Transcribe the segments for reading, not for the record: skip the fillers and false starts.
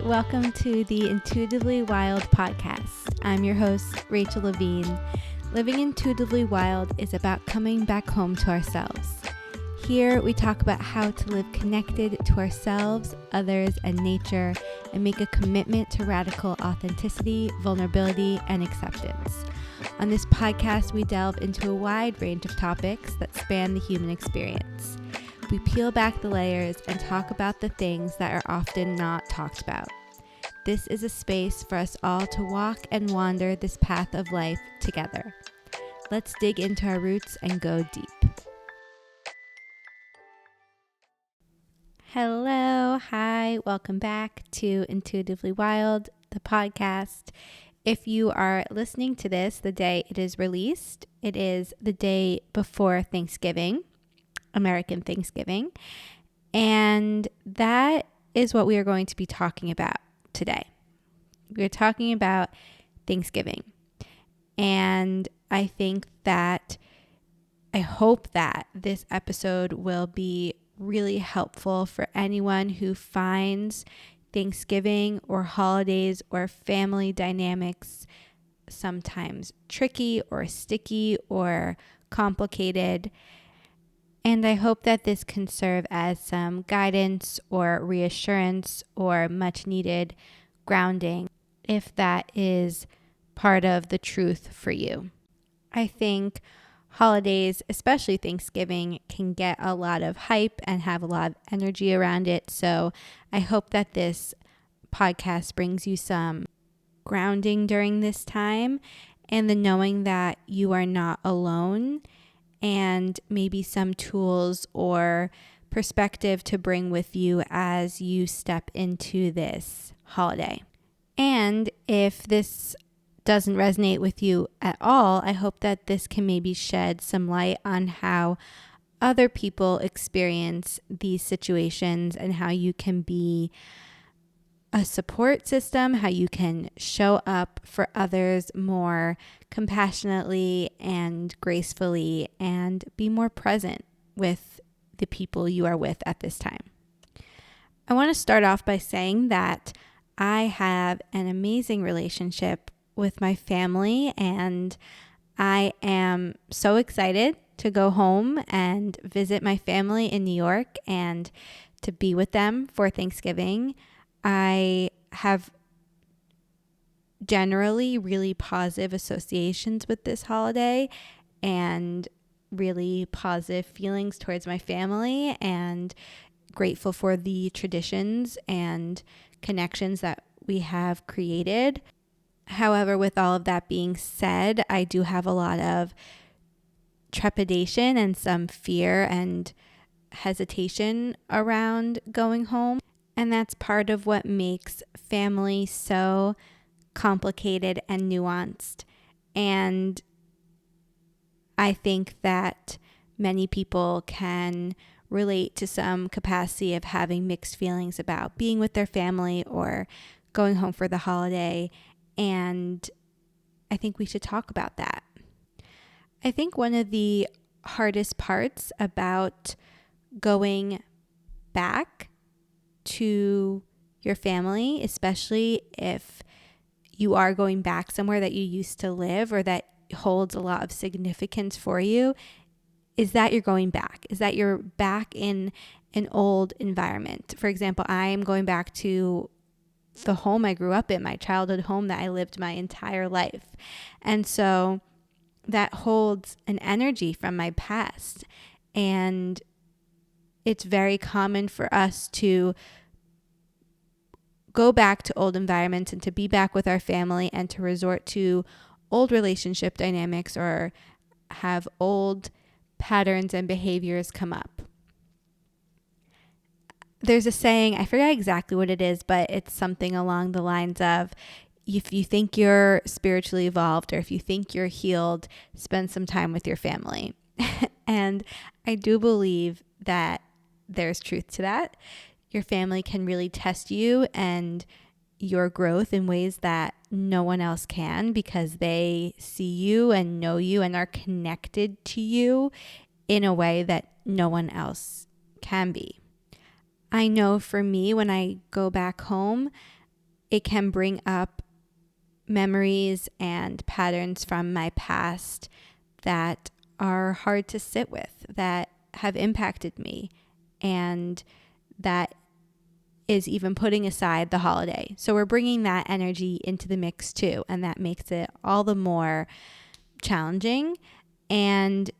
welcome to the Intuitively Wild podcast. I'm your host, Rachel Levine. Living Intuitively Wild is about coming back home to ourselves. Here we talk about how to live connected to ourselves, others, and nature, and make a commitment to radical authenticity, vulnerability, and acceptance. On this podcast, we delve into a wide range of topics that span the human experience. We peel back the layers and talk about the things that are often not talked about. This is a space for us all to walk and wander this path of life together. Let's dig into our roots and go deep. Hello, hi, welcome back to Intuitively Wild, the podcast. If you are listening to this the day it is released, it is the day before Thanksgiving. American Thanksgiving. And that is what we are going to be talking about today. We're talking about Thanksgiving. And I hope that this episode will be really helpful for anyone who finds Thanksgiving or holidays or family dynamics sometimes tricky or sticky or complicated. And I hope that this can serve as some guidance or reassurance or much needed grounding if that is part of the truth for you. I think holidays, especially Thanksgiving, can get a lot of hype and have a lot of energy around it. So I hope that this podcast brings you some grounding during this time and the knowing that you are not alone, and maybe some tools or perspective to bring with you as you step into this holiday. And if this doesn't resonate with you at all, I hope that this can maybe shed some light on how other people experience these situations and how you can be a support system, how you can show up for others more compassionately and gracefully and be more present with the people you are with at this time. I want to start off by saying that I have an amazing relationship with my family, and I am so excited to go home and visit my family in New York and to be with them for Thanksgiving. I have generally really positive associations with this holiday and really positive feelings towards my family, and grateful for the traditions and connections that we have created. However, with all of that being said, I do have a lot of trepidation and some fear and hesitation around going home. And that's part of what makes family so complicated and nuanced. And I think that many people can relate to some capacity of having mixed feelings about being with their family or going home for the holiday. And I think we should talk about that. I think one of the hardest parts about going back to your family, especially if you are going back somewhere that you used to live or that holds a lot of significance for you, is that you're going back, is that you're back in an old environment. For example, I am going back to the home I grew up in, my childhood home that I lived my entire life. And so that holds an energy from my past. And it's very common for us to go back to old environments and to be back with our family and to resort to old relationship dynamics or have old patterns and behaviors come up. There's a saying, I forget exactly what it is, but it's something along the lines of, if you think you're spiritually evolved or if you think you're healed, spend some time with your family. And I do believe that there's truth to that. Your family can really test you and your growth in ways that no one else can, because they see you and know you and are connected to you in a way that no one else can be. I know for me, when I go back home, it can bring up memories and patterns from my past that are hard to sit with, that have impacted me, and that is even putting aside the holiday. So we're bringing that energy into the mix too, and that makes it all the more challenging. And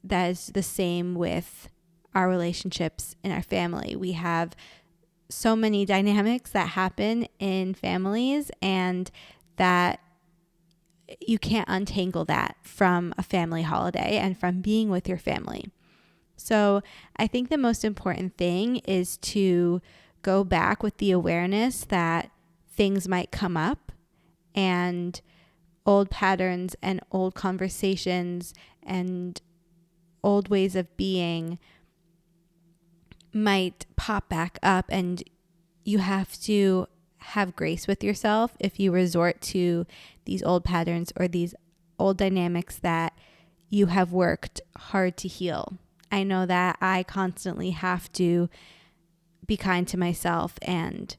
that is the same with our relationships in our family. We have so many dynamics that happen in families, and that you can't untangle that from a family holiday and from being with your family. So I think the most important thing is to go back with the awareness that things might come up, and old patterns and old conversations and old ways of being might pop back up, and you have to have grace with yourself if you resort to these old patterns or these old dynamics that you have worked hard to heal. I know that I constantly have to be kind to myself and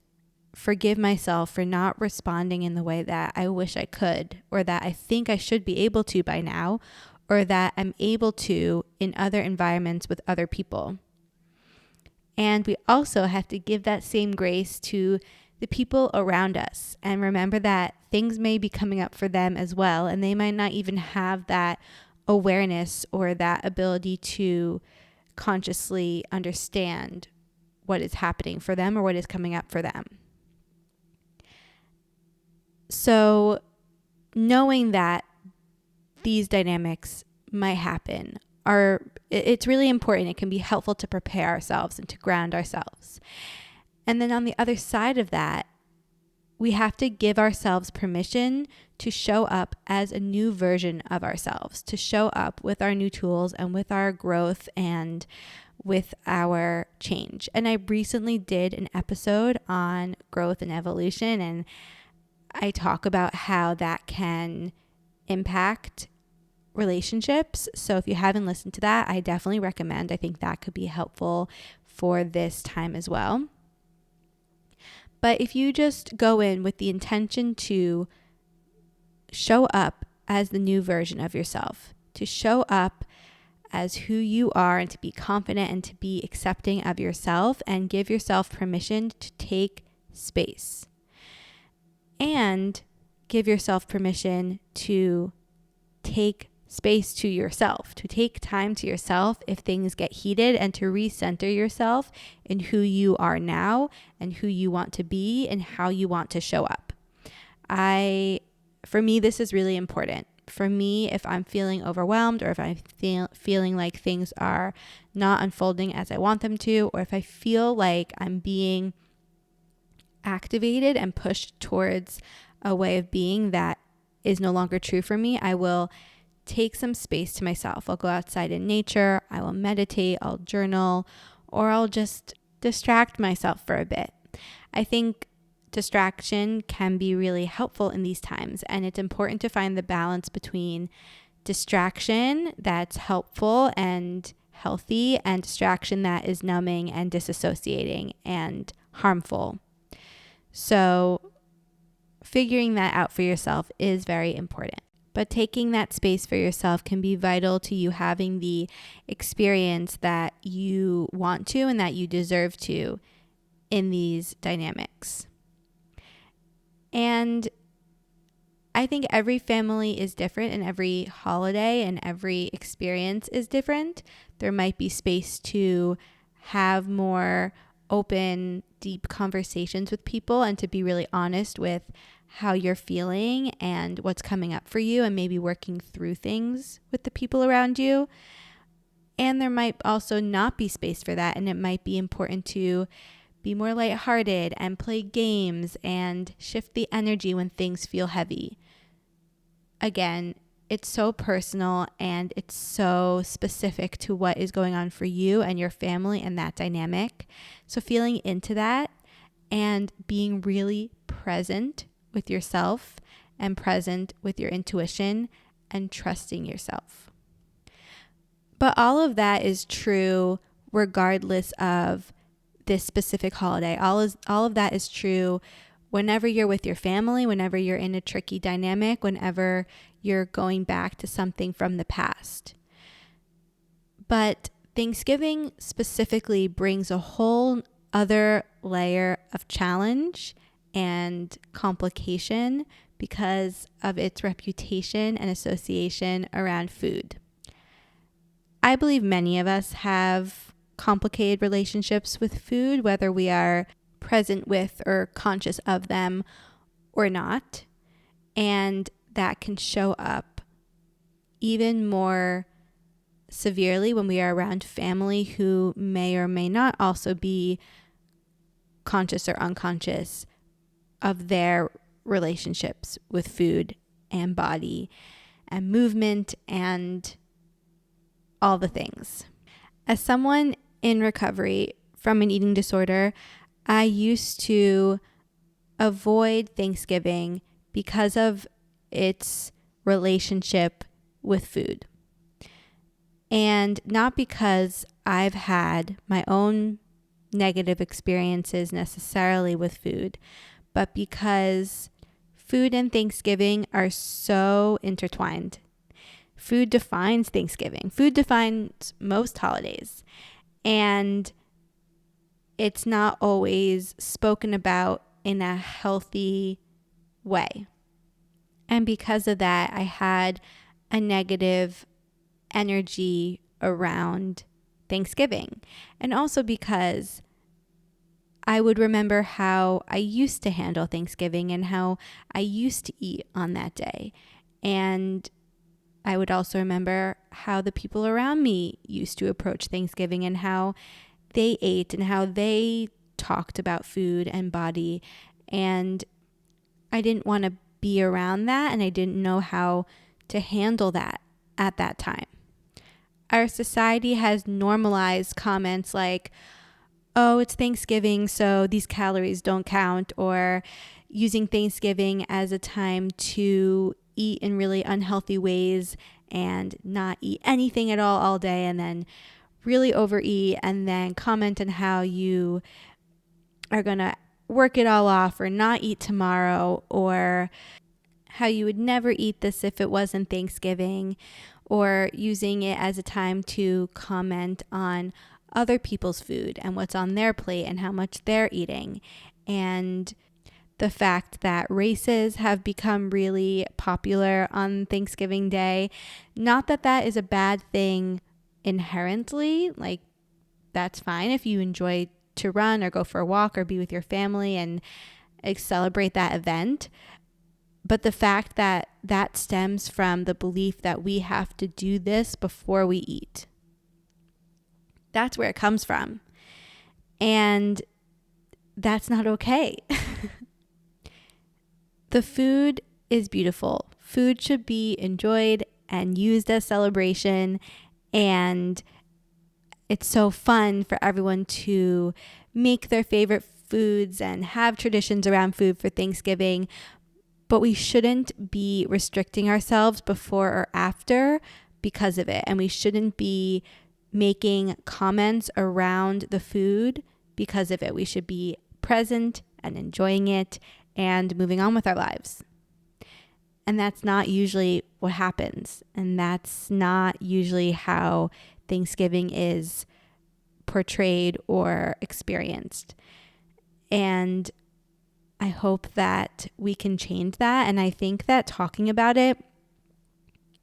forgive myself for not responding in the way that I wish I could, or that I think I should be able to by now, or that I'm able to in other environments with other people. And we also have to give that same grace to the people around us, and remember that things may be coming up for them as well, and they might not even have that awareness or that ability to consciously understand what is happening for them or what is coming up for them. So knowing that these dynamics might happen it's really important. It can be helpful to prepare ourselves and to ground ourselves. And then on the other side of that, we have to give ourselves permission to show up as a new version of ourselves, to show up with our new tools and with our growth and with our change. And I recently did an episode on growth and evolution, and I talk about how that can impact relationships. So if you haven't listened to that, I definitely recommend. I think that could be helpful for this time as well. But if you just go in with the intention to show up as the new version of yourself, to show up as who you are, and to be confident and to be accepting of yourself, and give yourself permission to take space, and give yourself permission to take space to yourself, to take time to yourself if things get heated, and to recenter yourself in who you are now and who you want to be and how you want to show up. For me, this is really important. For me, if I'm feeling overwhelmed, or if I'm feeling like things are not unfolding as I want them to, or if I feel like I'm being activated and pushed towards a way of being that is no longer true for me, I will take some space to myself. I'll go outside in nature, I will meditate, I'll journal, or I'll just distract myself for a bit. I think distraction can be really helpful in these times, and it's important to find the balance between distraction that's helpful and healthy and distraction that is numbing and disassociating and harmful. So figuring that out for yourself is very important. But taking that space for yourself can be vital to you having the experience that you want to and that you deserve to in these dynamics. And I think every family is different, and every holiday and every experience is different. There might be space to have more open, deep conversations with people, and to be really honest with how you're feeling and what's coming up for you, and maybe working through things with the people around you. And there might also not be space for that, and it might be important to be more lighthearted and play games and shift the energy when things feel heavy. Again, it's so personal, and it's so specific to what is going on for you and your family and that dynamic. So feeling into that and being really present with yourself and present with your intuition and trusting yourself. But all of that is true regardless of this specific holiday. All of that is true whenever you're with your family, whenever you're in a tricky dynamic, whenever you're going back to something from the past. But Thanksgiving specifically brings a whole other layer of challenge and complication because of its reputation and association around food. I believe many of us have complicated relationships with food, whether we are present with or conscious of them or not. And that can show up even more severely when we are around family who may or may not also be conscious or unconscious of their relationships with food and body and movement and all the things. As someone in recovery from an eating disorder, I used to avoid Thanksgiving because of its relationship with food. And not because I've had my own negative experiences necessarily with food, but because food and Thanksgiving are so intertwined. Food defines Thanksgiving. Food defines most holidays. And it's not always spoken about in a healthy way. And because of that, I had a negative energy around Thanksgiving. And also because I would remember how I used to handle Thanksgiving and how I used to eat on that day. And I would also remember how the people around me used to approach Thanksgiving and how they ate and how they talked about food and body. And I didn't want to be around that, and I didn't know how to handle that at that time. Our society has normalized comments like, oh, it's Thanksgiving, so these calories don't count, or using Thanksgiving as a time to eat in really unhealthy ways and not eat anything at all day, and then really overeat, and then comment on how you are going to work it all off or not eat tomorrow, or how you would never eat this if it wasn't Thanksgiving, or using it as a time to comment on other people's food and what's on their plate and how much they're eating. And the fact that races have become really popular on Thanksgiving Day. Not that that is a bad thing inherently, like that's fine if you enjoy to run or go for a walk or be with your family and celebrate that event. But the fact that that stems from the belief that we have to do this before we eat. That's where it comes from. And that's not okay. The food is beautiful. Food should be enjoyed and used as celebration. And it's so fun for everyone to make their favorite foods and have traditions around food for Thanksgiving. But we shouldn't be restricting ourselves before or after because of it. And we shouldn't be making comments around the food because of it. We should be present and enjoying it and moving on with our lives. And that's not usually what happens. And that's not usually how Thanksgiving is portrayed or experienced. And I hope that we can change that. And I think that talking about it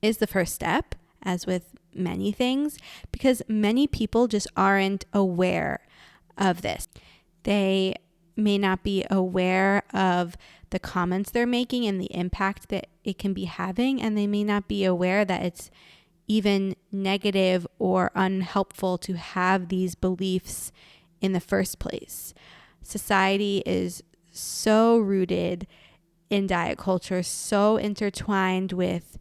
is the first step, as with many things, because many people just aren't aware of this. They may not be aware of the comments they're making and the impact that it can be having, and they may not be aware that it's even negative or unhelpful to have these beliefs in the first place. Society is so rooted in diet culture, so intertwined with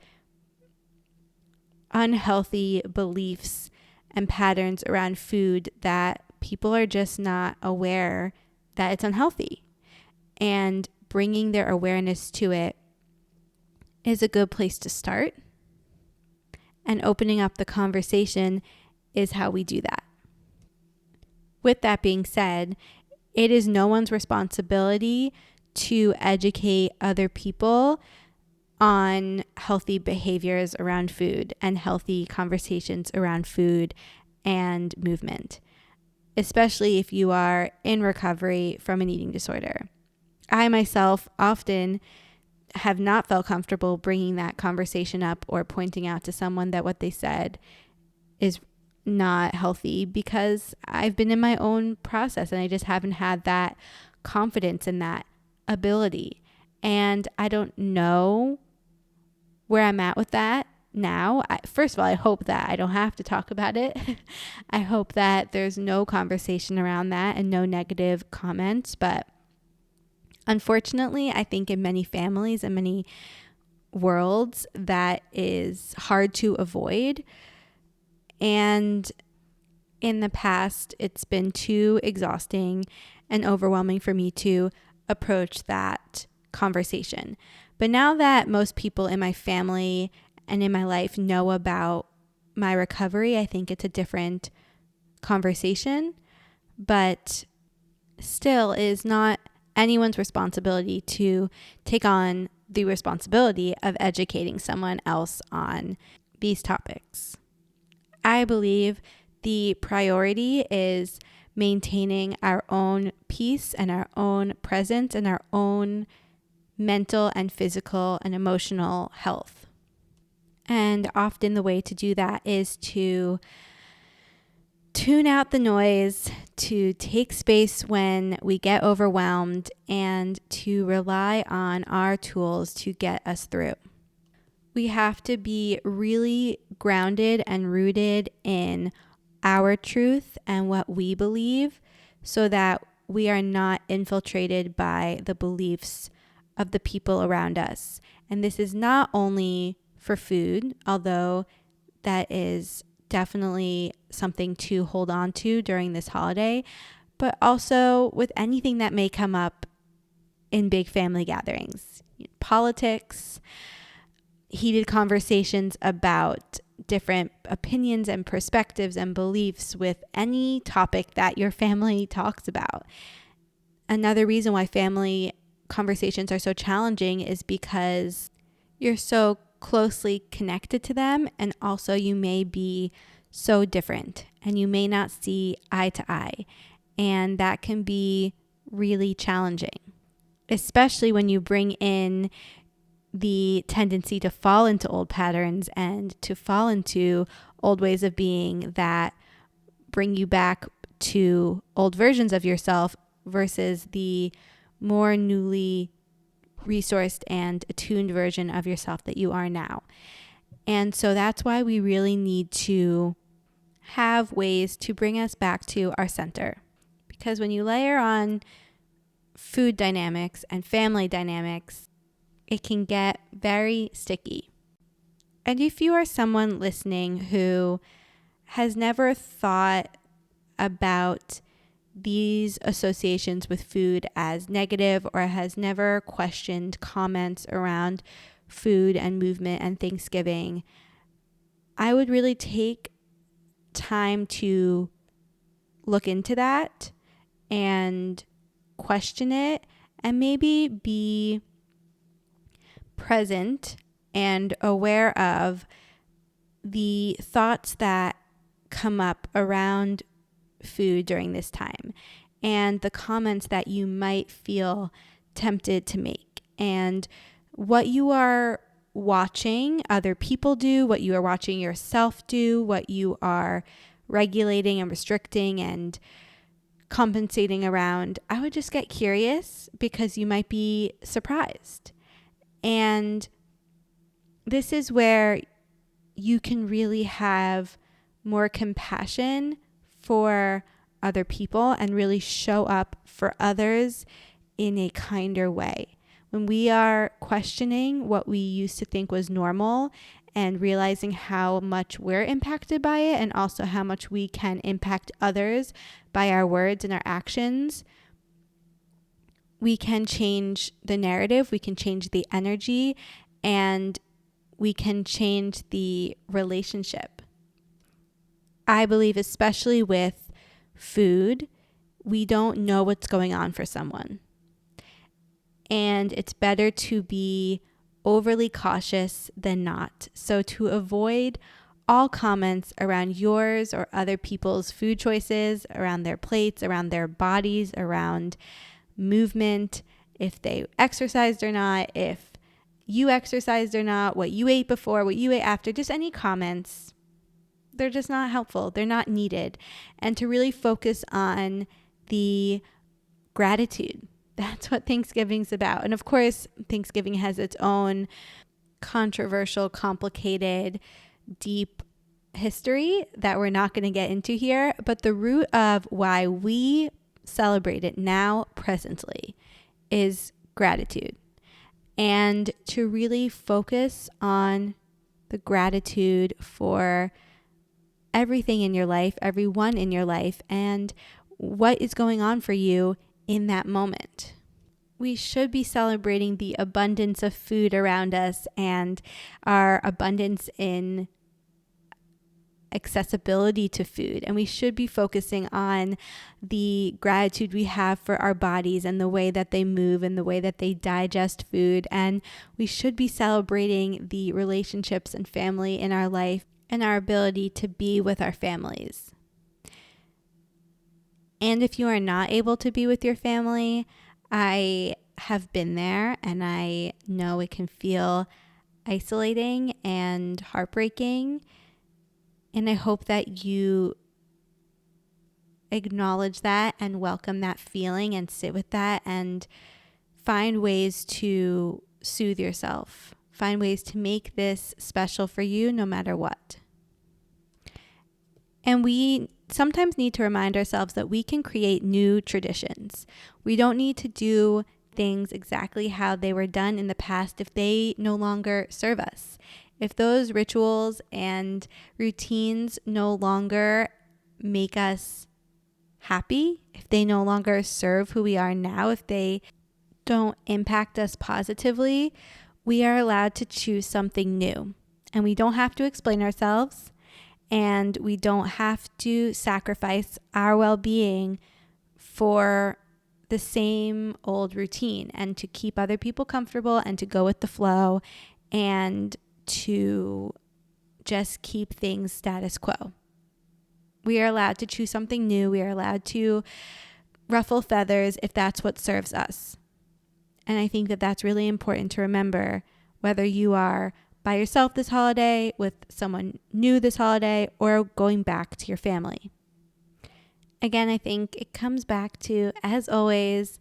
unhealthy beliefs and patterns around food that people are just not aware that it's unhealthy. And bringing their awareness to it is a good place to start. And opening up the conversation is how we do that. With that being said, it is no one's responsibility to educate other people on healthy behaviors around food and healthy conversations around food and movement, especially if you are in recovery from an eating disorder. I myself often have not felt comfortable bringing that conversation up or pointing out to someone that what they said is not healthy, because I've been in my own process and I just haven't had that confidence in that ability. And I don't know where I'm at with that now. First of all, I hope that I don't have to talk about it. I hope that there's no conversation around that and no negative comments. But unfortunately, I think in many families and many worlds, that is hard to avoid. And in the past, it's been too exhausting and overwhelming for me to approach that conversation. But now that most people in my family and in my life know about my recovery, I think it's a different conversation. But still, it is not anyone's responsibility to take on the responsibility of educating someone else on these topics. I believe the priority is maintaining our own peace and our own presence and our own mental and physical and emotional health. And often the way to do that is to tune out the noise, to take space when we get overwhelmed, and to rely on our tools to get us through. We have to be really grounded and rooted in our truth and what we believe, so that we are not infiltrated by the beliefs of the people around us. And this is not only for food, although that is definitely something to hold on to during this holiday, but also with anything that may come up in big family gatherings, politics, heated conversations about different opinions and perspectives and beliefs with any topic that your family talks about. Another reason why family conversations are so challenging is because you're so closely connected to them, and also you may be so different and you may not see eye to eye, and that can be really challenging, especially when you bring in the tendency to fall into old patterns and to fall into old ways of being that bring you back to old versions of yourself versus the more newly resourced and attuned version of yourself that you are now. And so that's why we really need to have ways to bring us back to our center. Because when you layer on food dynamics and family dynamics, it can get very sticky. And if you are someone listening who has never thought about these associations with food as negative, or has never questioned comments around food and movement and Thanksgiving, I would really take time to look into that and question it, and maybe be present and aware of the thoughts that come up around food during this time, and the comments that you might feel tempted to make, and what you are watching other people do, what you are watching yourself do, what you are regulating and restricting and compensating around. I would just get curious, because you might be surprised. And this is where you can really have more compassion for other people and really show up for others in a kinder way. When we are questioning what we used to think was normal and realizing how much we're impacted by it, and also how much we can impact others by our words and our actions, we can change the narrative, we can change the energy, and we can change the relationship. I believe, especially with food, we don't know what's going on for someone. and it's better to be overly cautious than not. So to avoid all comments around yours or other people's food choices, around their plates, around their bodies, around movement, if they exercised or not, if you exercised or not, what you ate before, what you ate after, just any comments, they're just not helpful. They're not needed. And to really focus on the gratitude. That's what Thanksgiving's about. And of course, Thanksgiving has its own controversial, complicated, deep history that we're not going to get into here. But the root of why we celebrate it now, presently, is gratitude. And to really focus on the gratitude for everything in your life, everyone in your life, and what is going on for you in that moment. We should be celebrating the abundance of food around us and our abundance in accessibility to food. And we should be focusing on the gratitude we have for our bodies and the way that they move and the way that they digest food. And we should be celebrating the relationships and family in our life and our ability to be with our families. And if you are not able to be with your family, I have been there and I know it can feel isolating and heartbreaking. And I hope that you acknowledge that and welcome that feeling and sit with that and find ways to soothe yourself. Find ways to make this special for you no matter what. And we sometimes need to remind ourselves that we can create new traditions. We don't need to do things exactly how they were done in the past if they no longer serve us. If those rituals and routines no longer make us happy, if they no longer serve who we are now, if they don't impact us positively, we are allowed to choose something new. And we don't have to explain ourselves. And we don't have to sacrifice our well-being for the same old routine and to keep other people comfortable and to go with the flow and to just keep things status quo. We are allowed to choose something new. We are allowed to ruffle feathers if that's what serves us. And I think that that's really important to remember, whether you are by yourself this holiday, with someone new this holiday, or going back to your family. Again, I think it comes back to, as always,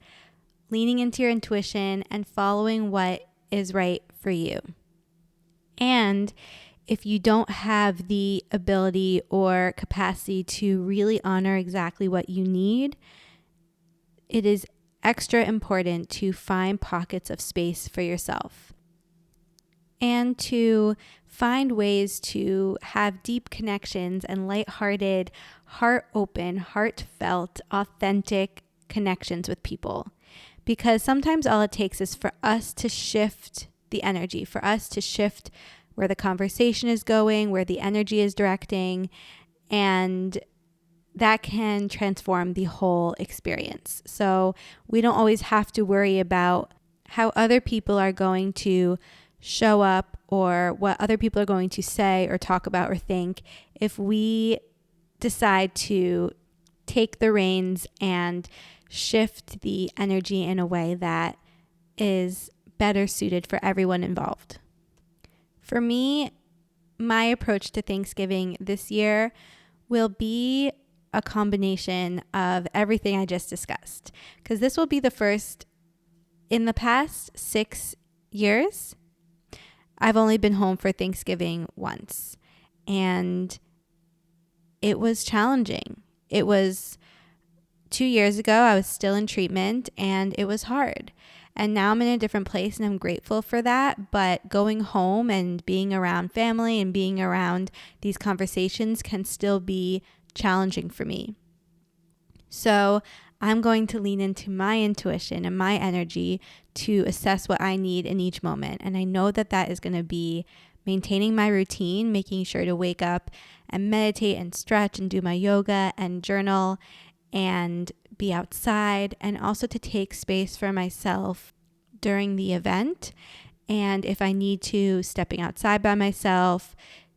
leaning into your intuition and following what is right for you. And if you don't have the ability or capacity to really honor exactly what you need, it is extra important to find pockets of space for yourself and to find ways to have deep connections and lighthearted, heart-open, heartfelt, authentic connections with people. Because sometimes all it takes is for us to shift the energy, for us to shift where the conversation is going, where the energy is directing, and that can transform the whole experience. So we don't always have to worry about how other people are going to show up or what other people are going to say or talk about or think if we decide to take the reins and shift the energy in a way that is better suited for everyone involved. For me, my approach to Thanksgiving this year will be a combination of everything I just discussed, because this will be the first in the past 6 years. I've only been home for Thanksgiving once, and it was challenging. It was 2 years ago. I was still in treatment, and it was hard. And now I'm in a different place, and I'm grateful for that. But going home and being around family and being around these conversations can still be challenging for me. So I'm going to lean into my intuition and my energy to assess what I need in each moment. And I know that that is going to be maintaining my routine, making sure to wake up and meditate and stretch and do my yoga and journal and be outside, and also to take space for myself during the event. And if I need to, stepping outside by myself,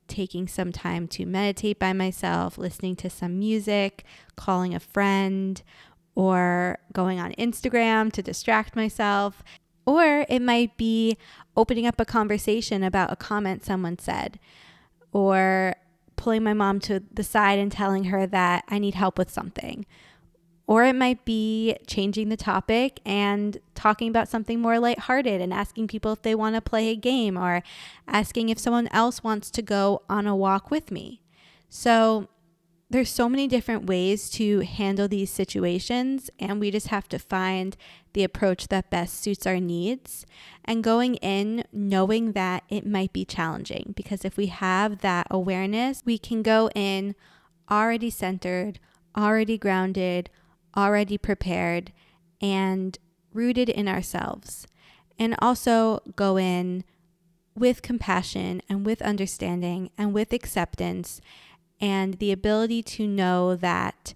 taking some time to meditate by myself, listening to some music, calling a friend, or going on Instagram to distract myself. Or it might be opening up a conversation about a comment someone said, or pulling my mom to the side and telling her that I need help with something. Or it might be changing the topic and talking about something more lighthearted and asking people if they want to play a game, or asking if someone else wants to go on a walk with me. So there's so many different ways to handle these situations, and we just have to find the approach that best suits our needs, and going in knowing that it might be challenging, because if we have that awareness, we can go in already centered, already grounded, already prepared, and rooted in ourselves. And also go in with compassion and with understanding and with acceptance, and the ability to know that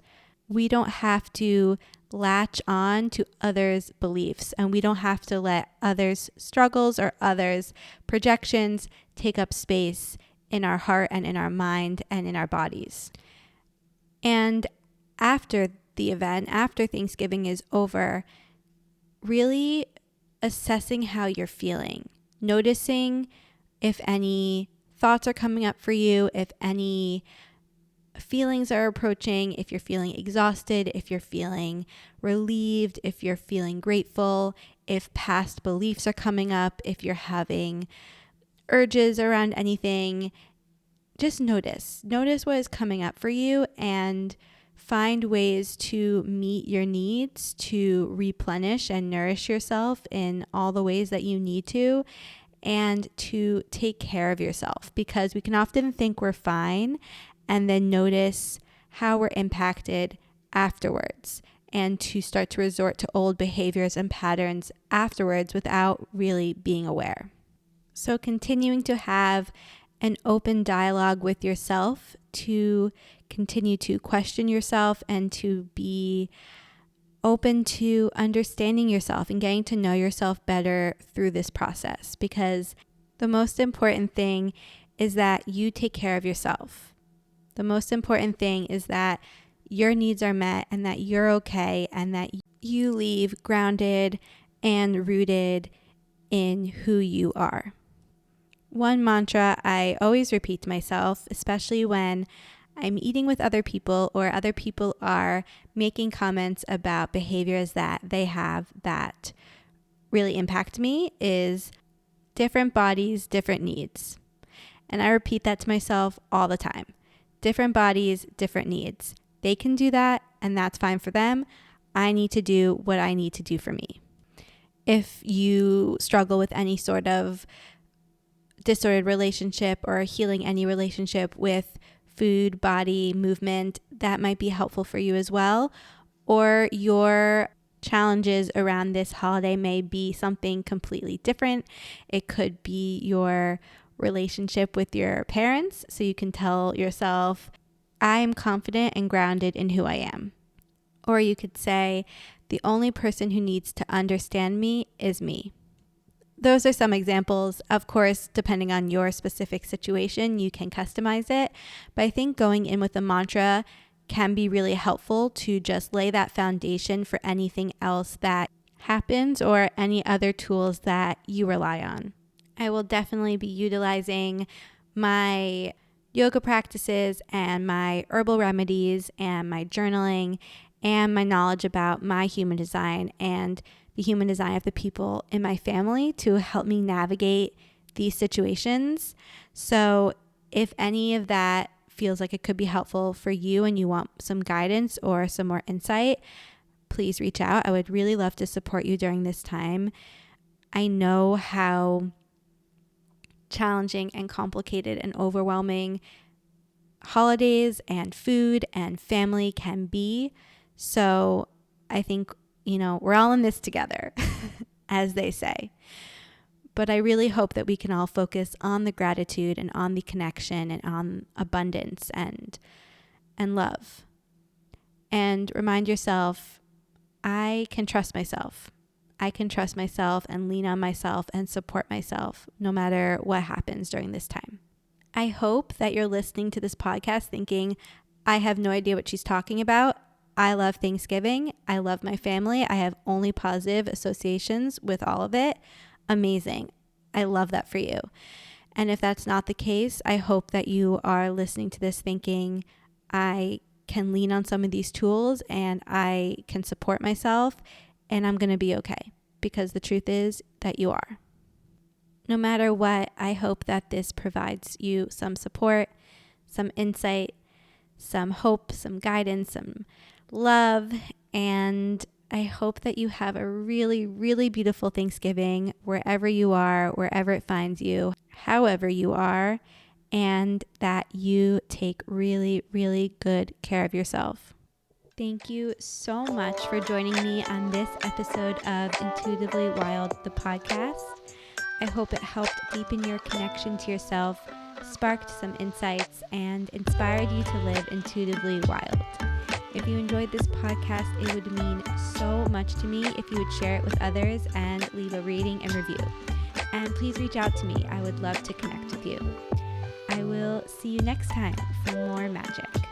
we don't have to latch on to others' beliefs, and we don't have to let others' struggles or others' projections take up space in our heart and in our mind and in our bodies. And after the event, after Thanksgiving is over, really assessing how you're feeling, noticing if any thoughts are coming up for you, if any feelings are approaching, if you're feeling exhausted, if you're feeling relieved, if you're feeling grateful, if past beliefs are coming up, if you're having urges around anything. Just notice what is coming up for you, and find ways to meet your needs, to replenish and nourish yourself in all the ways that you need to, and to take care of yourself, because we can often think we're fine and then notice how we're impacted afterwards, and to start to resort to old behaviors and patterns afterwards without really being aware. So continuing to have an open dialogue with yourself, to continue to question yourself and to be open to understanding yourself and getting to know yourself better through this process, because the most important thing is that you take care of yourself. The most important thing is that your needs are met and that you're okay, and that you leave grounded and rooted in who you are. One mantra I always repeat to myself, especially when I'm eating with other people or other people are making comments about behaviors that they have that really impact me, is different bodies, different needs. And I repeat that to myself all the time. Different bodies, different needs. They can do that, and that's fine for them. I need to do what I need to do for me. If you struggle with any sort of disordered relationship or healing any relationship with food, body, movement, that might be helpful for you as well. Or your challenges around this holiday may be something completely different. It could be your relationship with your parents, so you can tell yourself, I am confident and grounded in who I am. Or you could say, the only person who needs to understand me is me. Those are some examples. Of course, depending on your specific situation, you can customize it. But I think going in with a mantra can be really helpful to just lay that foundation for anything else that happens, or any other tools that you rely on. I will definitely be utilizing my yoga practices and my herbal remedies and my journaling and my knowledge about my human design and the human design of the people in my family to help me navigate these situations. So if any of that feels like it could be helpful for you and you want some guidance or some more insight, please reach out. I would really love to support you during this time. I know how challenging and complicated and overwhelming holidays and food and family can be. So I think, we're all in this together, as they say. But I really hope that we can all focus on the gratitude and on the connection and on abundance and love. And remind yourself, I can trust myself. I can trust myself and lean on myself and support myself no matter what happens during this time. I hope that you're listening to this podcast thinking, I have no idea what she's talking about. I love Thanksgiving. I love my family. I have only positive associations with all of it. Amazing. I love that for you. And if that's not the case, I hope that you are listening to this thinking, I can lean on some of these tools and I can support myself and I'm going to be okay, because the truth is that you are. No matter what, I hope that this provides you some support, some insight, some hope, some guidance, some love, and I hope that you have a really, really beautiful Thanksgiving wherever you are, wherever it finds you, however you are, and that you take really, really good care of yourself. Thank you so much for joining me on this episode of Intuitively Wild, the podcast. I hope it helped deepen your connection to yourself, sparked some insights, and inspired you to live intuitively wild. If you enjoyed this podcast, it would mean so much to me if you would share it with others and leave a rating and review. And please reach out to me. I would love to connect with you. I will see you next time for more magic.